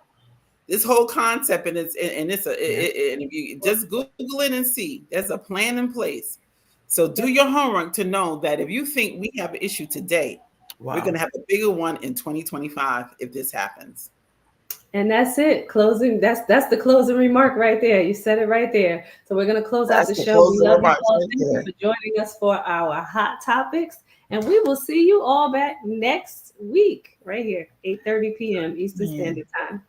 S4: This whole concept, and if you just Google it and see, there's a plan in place. So do your homework to know that if you think we have an issue today, we're going to have a bigger one in 2025 if this happens.
S2: And that's it. Closing. That's the closing remark right there. You said it right there. So we're gonna close out
S3: That's
S2: the
S3: the
S2: show. We
S3: closing
S2: love you
S3: remarks
S2: all.
S3: right
S2: Thank you
S3: there.
S2: for joining us for our hot topics, and we will see you all back next week right here, 8:30 p.m. Eastern Standard Time.